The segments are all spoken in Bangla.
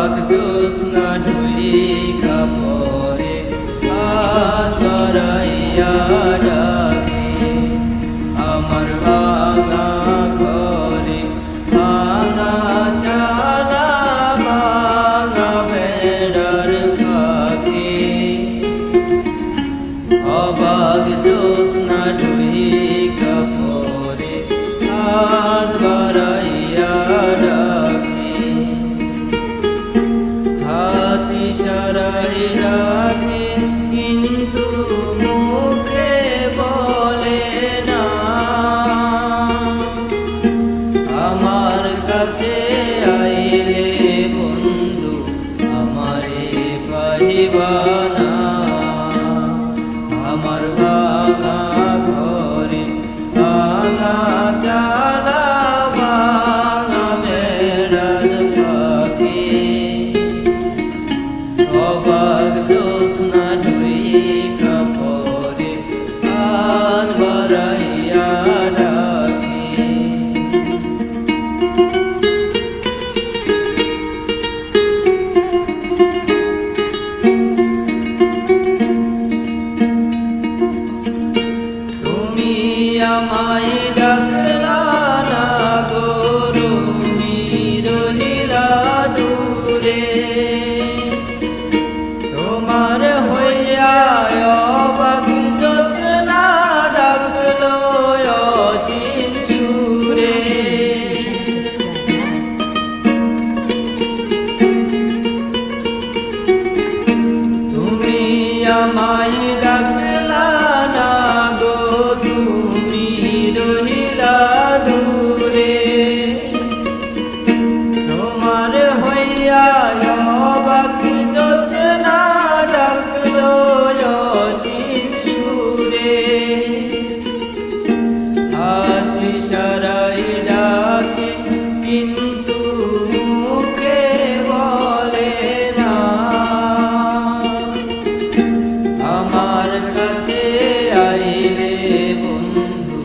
অবাক জ্যোৎস্না ঢুইকা পরে হাত বাড়াইয়া ডাকে আমার ভাঙা ঘরে ভাঙা চালা ভাঙা বেড়ার ফাঁকে অবাক জ্যোৎস্না ঢুইকা পরে হাত বাড়াইয়া ডাকে হাত ইশারায় ডাকে কিন্তু মুখে বলে না আমার কাছে আইলে বন্ধু আমারে পাইবা না আমার ভাঙা ঘরে ভাঙা চালা ভাঙা বেড়ার ফাঁকে অবাক জ্যোৎস্না ঢুইকা পরে হাত বাড়াইয়া ডাকে তুমি আমায় ডাকলা না গো তুমি রহিলা দূরে তোমার হইয়া অবাক জ্যোৎস্না ডাকলো অচিন সুরে তুমি আমায় ডাকলা না গো তুমি রহিলা দূরে তোমার হইয়া অবাক জ্যোৎস্না ডাকলো অচিন সুরে হাত ইশারায় ডাকে কিন্তু মুখে বলে না আমার কাছে আইলে বন্ধু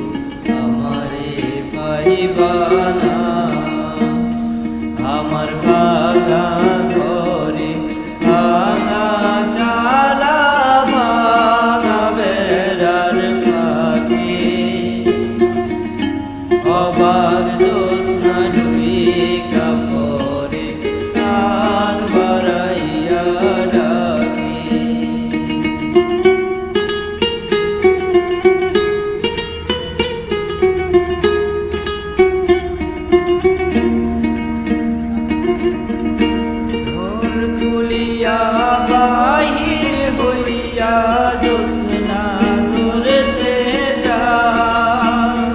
আমারে পাইবা না আমার ভাঙা ঘরে ভাঙা চালা ভাঙা বেড়ার ফাঁকে অবাক জ্যোৎস্না ঢুইকা পরে হাত বাড়াইয়া ডাকে ঘর খুলিয়া বাহির হইয়া জ্যোৎস্না ধরতে যায়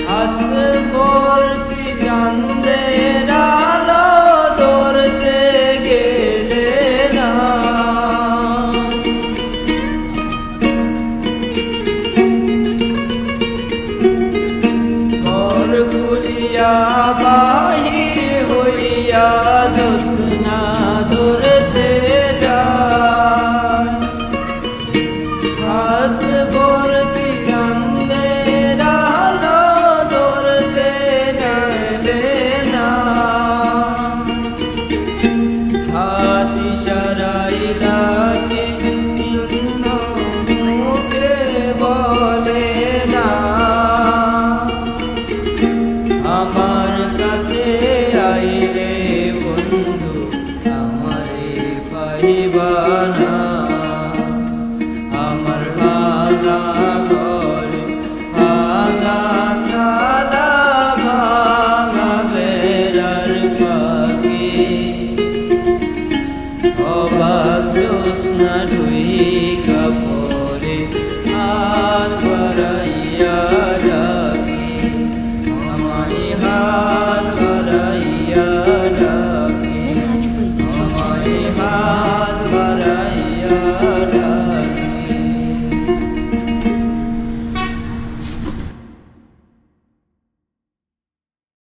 হাত ভর্তি চাঁদের আলো ধরতে গেলে না ঘর খুলিয়া বাহির হইয়া জ্যোৎস্না ধরতে যায় হাত ভর্তি চাঁদের আলো ধরতে গেলে না হাত ইশারায় ডাকে কিন্তু মুখে বলে না আমার